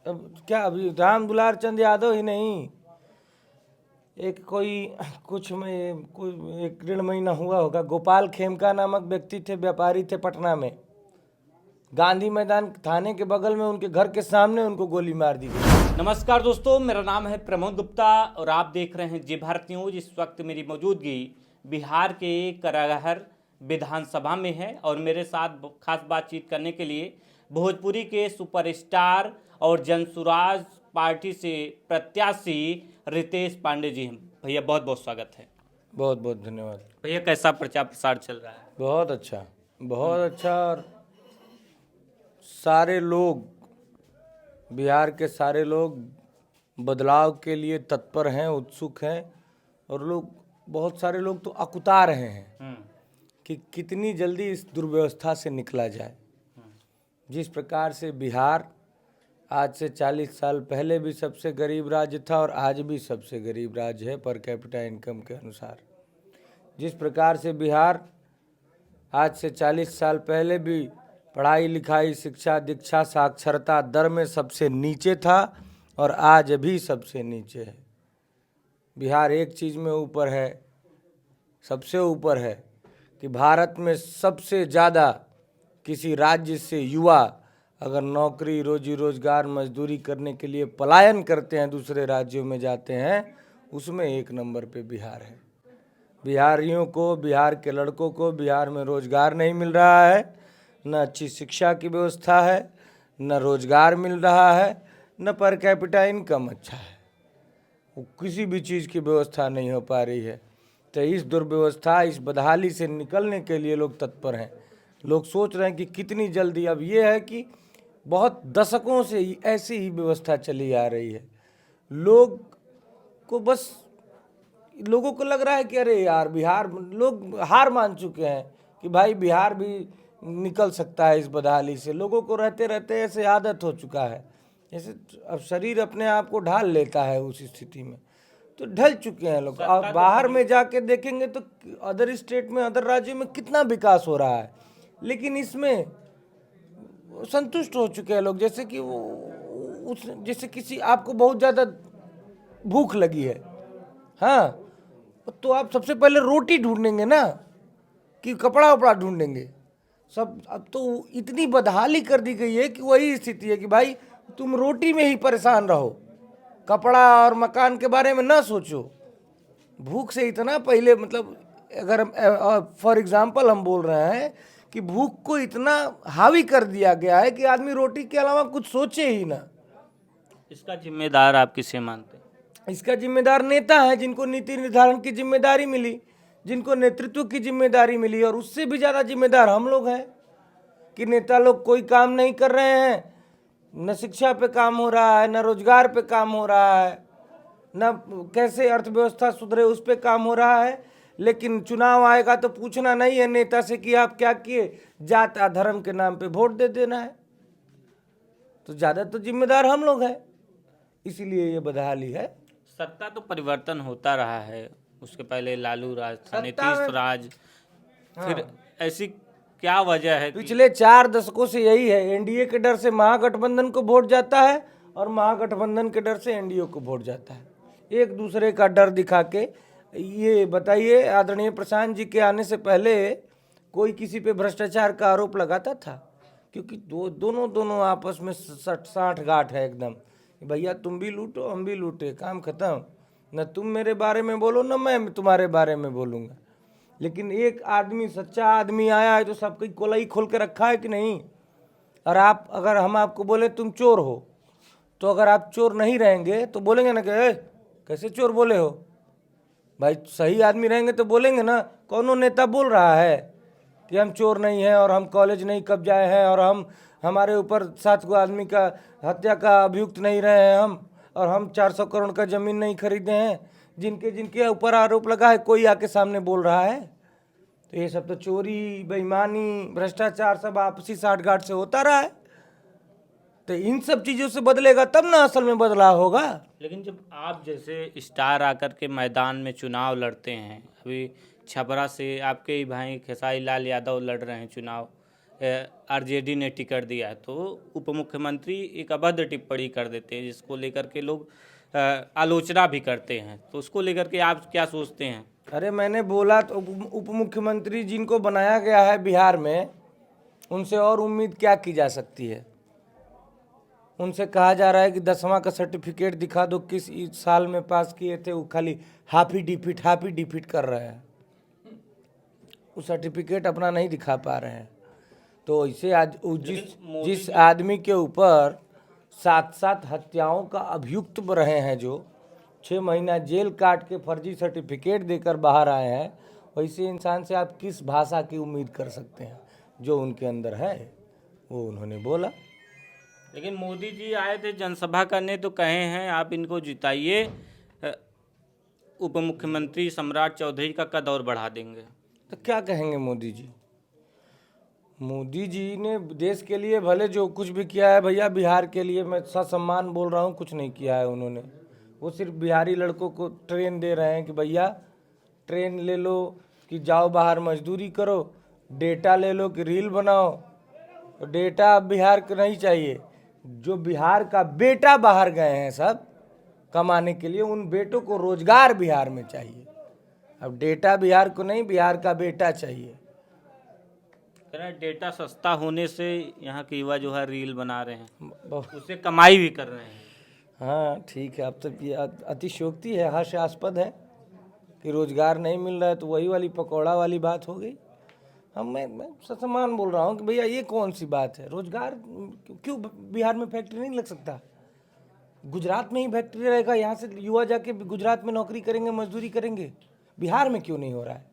क्या अभी राम दुलार चंद यादव ही नहीं, एक कोई एक डेढ़ महीना हुआ होगा, गोपाल खेमका नामक व्यक्ति थे, व्यापारी थे पटना में। गांधी मैदान थाने के बगल में उनके घर के सामने उनको गोली मार दी गई। नमस्कार दोस्तों, मेरा नाम है प्रमोद गुप्ता और आप देख रहे हैं जी भारत न्यूज। इस वक्त मेरी मौजूदगी बिहार के कराहर विधानसभा में है और मेरे साथ खास बातचीत करने के लिए भोजपुरी के सुपरस्टार और जनसुराज पार्टी से प्रत्याशी रितेश पांडे जी हैं। भैया बहुत बहुत स्वागत है। बहुत बहुत धन्यवाद भैया, कैसा प्रचार प्रसार चल रहा है? बहुत अच्छा, बहुत अच्छा। और सारे लोग, बिहार के सारे लोग बदलाव के लिए तत्पर हैं, उत्सुक हैं। और बहुत सारे लोग तो अकुता रहे हैं कि कितनी जल्दी इस दुर्व्यवस्था से निकला जाए। जिस प्रकार से बिहार आज से 40 साल पहले भी सबसे गरीब राज्य था और आज भी सबसे गरीब राज्य है पर कैपिटा इनकम के अनुसार। जिस प्रकार से बिहार आज से 40 साल पहले भी पढ़ाई लिखाई, शिक्षा, दीक्षा, साक्षरता दर में सबसे नीचे था और आज भी सबसे नीचे है। बिहार एक चीज़ में ऊपर है, सबसे ऊपर है कि भारत में सबसे ज़्यादा किसी राज्य से युवा अगर नौकरी, रोजी रोजगार, मजदूरी करने के लिए पलायन करते हैं, दूसरे राज्यों में जाते हैं, उसमें एक नंबर पे बिहार है। बिहारियों को, बिहार के लड़कों को बिहार में रोजगार नहीं मिल रहा है, न अच्छी शिक्षा की व्यवस्था है, न रोजगार मिल रहा है, न पर कैपिटा इनकम अच्छा है। किसी भी चीज़ की व्यवस्था नहीं हो पा रही है। तो इस दुर्व्यवस्था, इस बदहाली से निकलने के लिए लोग तत्पर हैं। लोग सोच रहे हैं कि कितनी जल्दी। अब ये है कि बहुत दशकों से ही ऐसी ही व्यवस्था चली आ रही है। लोगों को लग रहा है कि अरे यार बिहार, लोग हार मान चुके हैं कि भाई बिहार भी निकल सकता है इस बदहाली से। लोगों को रहते रहते ऐसे आदत हो चुका है, जैसे अब शरीर अपने आप को ढाल लेता है उस स्थिति में, तो ढल चुके हैं लोग। और बाहर में जाके देखेंगे तो अदर स्टेट में, अदर राज्यों में कितना विकास हो रहा है, लेकिन इसमें संतुष्ट हो चुके हैं लोग। जैसे कि जैसे किसी आपको बहुत ज़्यादा भूख लगी है, हाँ, तो आप सबसे पहले रोटी ढूंढेंगे ना कि कपड़ा वपड़ा ढूंढेंगे सब। अब तो इतनी बदहाली कर दी गई है कि वही स्थिति है कि भाई तुम रोटी में ही परेशान रहो, कपड़ा और मकान के बारे में ना सोचो। भूख से इतना पहले, मतलब अगर फॉर एग्जांपल हम बोल रहे हैं कि भूख को इतना हावी कर दिया गया है कि आदमी रोटी के अलावा कुछ सोचे ही ना। इसका जिम्मेदार आप किसे मानते हैं? इसका जिम्मेदार नेता है, जिनको नीति निर्धारण की जिम्मेदारी मिली, जिनको नेतृत्व की जिम्मेदारी मिली। और उससे भी ज़्यादा जिम्मेदार हम लोग हैं कि नेता लोग कोई काम नहीं कर रहे हैं। न शिक्षा पे काम हो रहा है, न रोजगार पे काम हो रहा है, न कैसे अर्थव्यवस्था सुधरे उस पे काम हो रहा है। लेकिन चुनाव आएगा तो पूछना नहीं है नेता से कि आप क्या किए, जात धर्म के नाम पे वोट दे देना है। तो ज़्यादा तो जिम्मेदार हम लोग हैं, इसीलिए ये बदहाली है। सत्ता तो परिवर्तन होता रहा है, उसके पहले लालू राज था, नीतीश राज, फिर ऐसी क्या वजह है पिछले 4 दशकों से यही है। एनडीए के डर से महागठबंधन को वोट जाता है और महागठबंधन के डर से एनडीए को वोट जाता है, एक दूसरे का डर दिखा के। ये बताइए, आदरणीय प्रशांत जी के आने से पहले कोई किसी पे भ्रष्टाचार का आरोप लगाता था? क्योंकि दोनों आपस में 60 गांठ है एकदम। भैया तुम भी लूटो, हम भी लूटे, काम खत्म। न तुम मेरे बारे में बोलो, न मैं तुम्हारे बारे में बोलूँगा। लेकिन एक आदमी, सच्चा आदमी आया है तो सबकी कोलाई खोल के रखा है कि नहीं। और अगर हम आपको बोले तुम चोर हो, तो अगर आप चोर नहीं रहेंगे तो बोलेंगे ना कि कैसे चोर बोले हो। भाई सही आदमी रहेंगे तो बोलेंगे ना। कौनो नेता बोल रहा है कि हम चोर नहीं हैं और हम कॉलेज नहीं कब्जाए हैं और हमारे ऊपर 7 गो आदमी का हत्या का अभियुक्त नहीं रहे हैं हम, और हम 400 करोड़ का ज़मीन नहीं खरीदे हैं। जिनके ऊपर आरोप लगा है, कोई आके सामने बोल रहा है? तो ये सब तो चोरी, बेईमानी, भ्रष्टाचार सब आपसी साठगांठ से होता रहा है। तो इन सब चीज़ों से बदलेगा तब ना असल में बदलाव होगा। लेकिन जब आप जैसे स्टार आकर के मैदान में चुनाव लड़ते हैं, अभी छपरा से आपके ही भाई खेसारी लाल यादव लड़ रहे हैं चुनाव, आरजेडी ने टिकट दिया है, तो उप मुख्यमंत्री एक अभद्र टिप्पणी कर देते हैं जिसको लेकर के लोग आलोचना भी करते हैं। तो उसको लेकर के आप क्या सोचते हैं? अरे मैंने बोला तो उप मुख्यमंत्री जिनको बनाया गया है बिहार में, उनसे और उम्मीद क्या की जा सकती है। उनसे कहा जा रहा है कि 10वां का सर्टिफिकेट दिखा दो, किस साल में पास किए थे, वो खाली हाफी डिफिट कर रहे हैं, वो सर्टिफिकेट अपना नहीं दिखा पा रहे हैं। तो इसे आज जिस आदमी के ऊपर 7 हत्याओं का अभियुक्त रहे हैं, जो 6 महीना जेल काट के फर्जी सर्टिफिकेट देकर बाहर आए हैं, वैसे इंसान से आप किस भाषा की उम्मीद कर सकते हैं। जो उनके अंदर है वो उन्होंने बोला। लेकिन मोदी जी आए थे जनसभा करने, तो कहे हैं आप इनको जिताइए, उप मुख्यमंत्री सम्राट चौधरी का कद और बढ़ा देंगे। तो क्या कहेंगे मोदी जी? मोदी जी ने देश के लिए भले जो कुछ भी किया है, भैया बिहार के लिए मैं ससम्मान बोल रहा हूँ, कुछ नहीं किया है उन्होंने। वो सिर्फ बिहारी लड़कों को ट्रेन दे रहे हैं कि भैया ट्रेन ले लो कि जाओ बाहर मजदूरी करो, डेटा ले लो कि रील बनाओ। डेटा अब बिहार को नहीं चाहिए। जो बिहार का बेटा बाहर गए हैं सब कमाने के लिए, उन बेटों को रोजगार बिहार में चाहिए। अब डेटा बिहार को नहीं, बिहार का बेटा चाहिए। डेटा सस्ता होने से यहाँ के युवा जो है रील बना रहे हैं, उससे कमाई भी कर रहे हैं। हाँ ठीक है, अब तो ये अतिशयोक्ति है, हास्यास्पद है कि रोजगार नहीं मिल रहा है, तो वही वाली पकौड़ा वाली बात हो गई। मैं ससमान बोल रहा हूँ कि भैया ये कौन सी बात है। रोजगार क्यों बिहार में फैक्ट्री नहीं लग सकता? गुजरात में ही फैक्ट्री रहेगा, यहाँ से युवा जाके गुजरात में नौकरी करेंगे, मजदूरी करेंगे। बिहार में क्यों नहीं हो रहा है?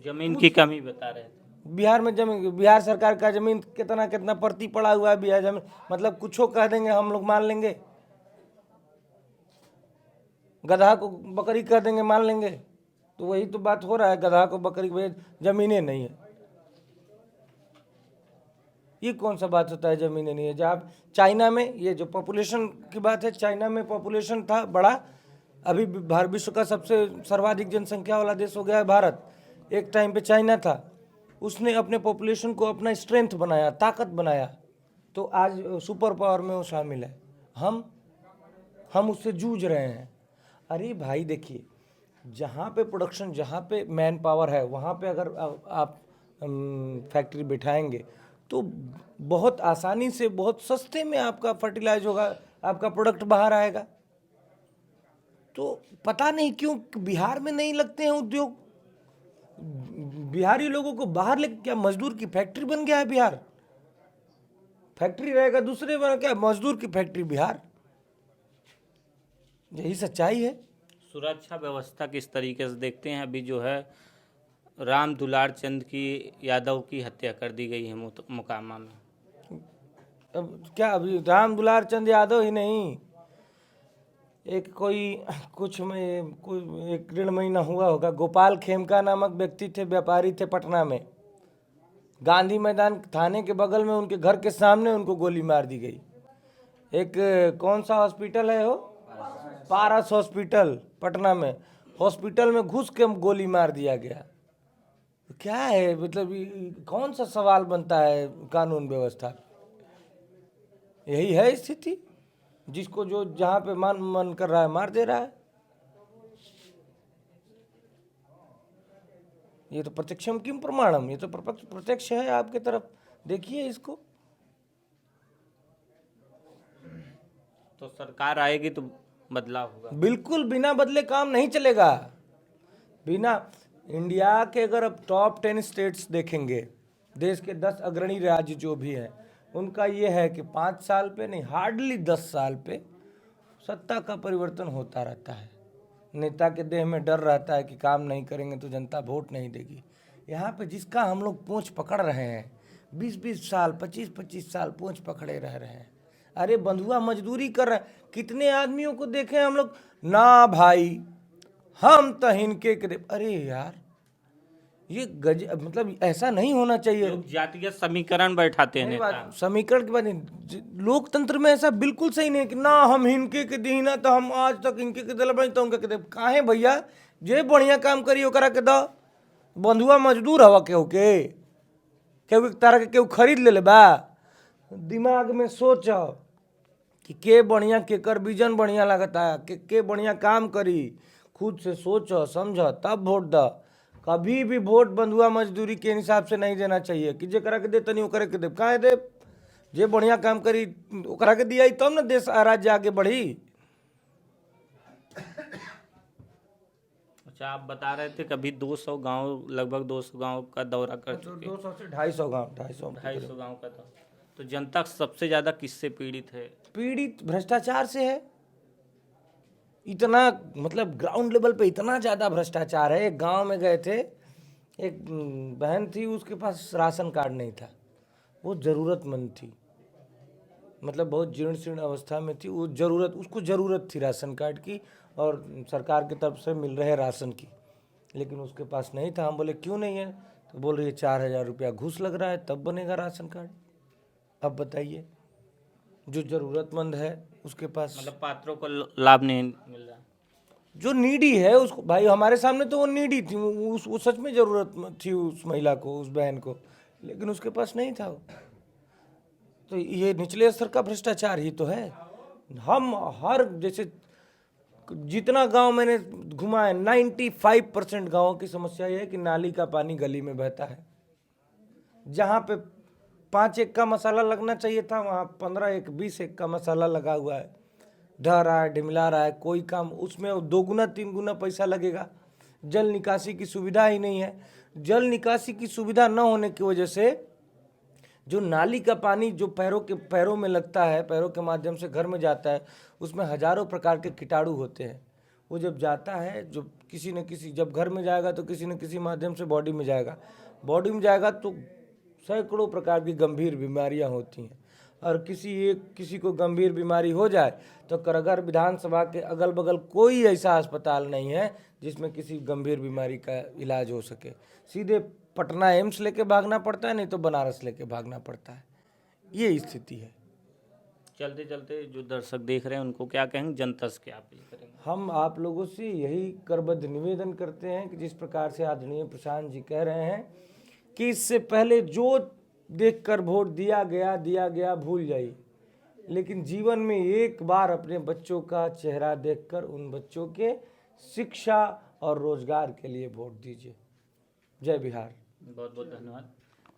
जमीन की कमी बता रहे थे। बिहार में जमीन, बिहार सरकार का जमीन कितना परती पड़ा हुआ है बिहार जमीन, मतलब कुछ कह देंगे हम लोग मान लेंगे, गधा को बकरी कह देंगे मान लेंगे। तो वही तो बात हो रहा है, गधा को बकरी, जमीनें नहीं है। ये कौन सा बात होता है जमीनें नहीं है? जब चाइना में, ये जो पॉपुलेशन की बात है, चाइना में पॉपुलेशन था बड़ा, अभी भारत विश्व का सबसे सर्वाधिक जनसंख्या वाला देश हो गया है भारत। एक टाइम पे चाइना था, उसने अपने पॉपुलेशन को अपना स्ट्रेंथ बनाया, ताकत बनाया, तो आज सुपर पावर में वो शामिल है। हम उससे जूझ रहे हैं। अरे भाई देखिए, जहाँ पे प्रोडक्शन, जहाँ पे मैन पावर है, वहाँ पे अगर आप फैक्ट्री बिठाएंगे तो बहुत आसानी से, बहुत सस्ते में आपका फर्टिलाइज होगा, आपका प्रोडक्ट बाहर आएगा। तो पता नहीं क्यों बिहार में नहीं लगते हैं उद्योग। बिहारी लोगों को बाहर लेके, क्या मजदूर की फैक्ट्री बन गया है बिहार? फैक्ट्री रहेगा दूसरे बना, क्या मजदूर की फैक्ट्री बिहार? यही सच्चाई है। सुरक्षा व्यवस्था किस तरीके से देखते हैं? अभी जो है राम दुलार चंद की यादव की हत्या कर दी गई है मोकामा में। अब क्या, अभी राम दुलार चंद यादव ही नहीं, एक कोई एक 1.5 महीना हुआ होगा, गोपाल खेमका नामक व्यक्ति थे, व्यापारी थे पटना में। गांधी मैदान थाने के बगल में उनके घर के सामने उनको गोली मार दी गई। एक कौन सा हॉस्पिटल है वो, पारस हॉस्पिटल पटना में, हॉस्पिटल में घुस के गोली मार दिया गया। तो क्या है, मतलब कौन सा सवाल बनता है कानून व्यवस्था? यही है स्थिति, जिसको जो जहाँ पे मन कर रहा है मार दे रहा है। ये तो प्रत्यक्षम किम प्रमाणम, ये तो प्रत्यक्ष है आपके तरफ, देखिए इसको। तो सरकार आएगी तो बदलाव होगा? बिल्कुल, बिना बदले काम नहीं चलेगा। बिना, इंडिया के अगर अब टॉप 10 स्टेट्स देखेंगे, देश के 10 अग्रणी राज्य जो भी हैं, उनका ये है कि 5 साल पे नहीं, हार्डली 10 साल पे सत्ता का परिवर्तन होता रहता है। नेता के देह में डर रहता है कि काम नहीं करेंगे तो जनता वोट नहीं देगी। यहाँ पे जिसका हम लोग पूंछ पकड़ रहे हैं, 20-20 साल, 25-25 साल पूंछ पकड़े रह रहे हैं। अरे बंधुआ मजदूरी कर रहे हैं, कितने आदमियों को देखे हम लोग, ना भाई हम तो हिनके के। अरे यार, ये मतलब ऐसा नहीं होना चाहिए। लोग जातीय समीकरण बैठाते हैं नेता। समीकरण की बात नहीं, लोकतंत्र में ऐसा बिल्कुल सही नहीं है कि ना हम हिनके के दी ना, तो हम आज तक इनके के दिल बनी तो उनके दे। काहे भैया, जे बढ़िया काम करी ओकरा के दो। बंधुआ मजदूर हवा के होके केहू के तारा के केहू खरीद ले बा। दिमाग में सोचो कि के बढ़िया केकर विजन बढ़िया लगता है, के बढ़िया काम करी, खुद से सोचो समझो तब वोट दो। कभी भी वोट बंधुआ मजदूरी के हिसाब से नहीं देना चाहिए कि जे करा के दे तनी ओकरे के दे, काहे दे? जे बढ़िया काम करी ओकरा के दिया तब ना देश राज्य आगे बढ़ी। अच्छा, आप बता रहे थे कभी 200 गांव, लगभग 200 गांव का दौरा कर चुके। 200 से 250 गाँव, 250 गांव का था। तो जनता सबसे ज्यादा किससे पीड़ित है? पीड़ित भ्रष्टाचार से है। इतना मतलब ग्राउंड लेवल पे इतना ज़्यादा भ्रष्टाचार है। एक गांव में गए थे, एक बहन थी, उसके पास राशन कार्ड नहीं था, वो ज़रूरतमंद थी, मतलब बहुत जीर्ण शीर्ण अवस्था में थी, वो उसको ज़रूरत थी राशन कार्ड की और सरकार की तरफ से मिल रहे राशन की, लेकिन उसके पास नहीं था। हम बोले क्यों नहीं है? तो बोल रही है 4,000 रुपया घूस लग रहा है तब बनेगा राशन कार्ड। अब बताइए, जो ज़रूरतमंद है उसके पास, मतलब पात्रों को लाभ नहीं मिल रहा। जो नीडी है उसको, भाई हमारे सामने तो वो नीडी थी, वो सच में ज़रूरत थी उस महिला को, उस बहन को, लेकिन उसके पास नहीं था। तो ये निचले स्तर का भ्रष्टाचार ही तो है। हम हर जैसे जितना गांव मैंने घुमा है 95% गाँवों की समस्या ये है कि नाली का पानी गली में बहता है। जहाँ पे 5 एक का मसाला लगना चाहिए था वहाँ 15 एक 20 एक का मसाला लगा हुआ है, ढह रहा है, ढिमिला रहा है, कोई काम उसमें 2 गुना 3 गुना पैसा लगेगा। जल निकासी की सुविधा ही नहीं है। जल निकासी की सुविधा न होने की वजह से जो नाली का पानी जो पैरों में लगता है, पैरों के माध्यम से घर में जाता है, उसमें हजारों प्रकार के कीटाणु होते हैं। वो जब जाता है, जो किसी न किसी, जब घर में जाएगा तो किसी न किसी माध्यम से बॉडी में जाएगा तो सैकड़ों प्रकार की गंभीर बीमारियां होती हैं। और किसी को गंभीर बीमारी हो जाए तो करगर विधानसभा के अगल बगल कोई ऐसा अस्पताल नहीं है जिसमें किसी गंभीर बीमारी का इलाज हो सके। सीधे पटना एम्स लेके भागना पड़ता है, नहीं तो बनारस लेके भागना पड़ता है। ये स्थिति है। चलते चलते जो दर्शक देख रहे हैं उनको क्या कहेंगे, जनता से क्या अपील करेंगे? हम आप लोगों से यही करबद्ध निवेदन करते हैं कि जिस प्रकार से आदरणीय प्रशांत जी कह रहे हैं कि इससे पहले जो देखकर वोट दिया गया भूल जाइए, लेकिन जीवन में एक बार अपने बच्चों का चेहरा देखकर उन बच्चों के शिक्षा और रोजगार के लिए वोट दीजिए। जय बिहार। बहुत बहुत धन्यवाद।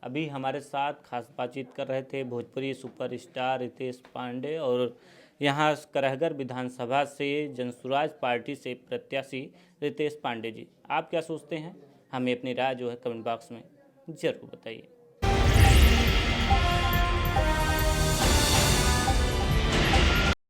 अभी हमारे साथ खास बातचीत कर रहे थे भोजपुरी सुपरस्टार रितेश पांडे और यहाँ करहगर विधानसभा से जनसुराज पार्टी से प्रत्याशी रितेश पांडे जी। आप क्या सोचते हैं? हमें अपनी राय जो है कमेंट बॉक्स में ज़रूर बताइए।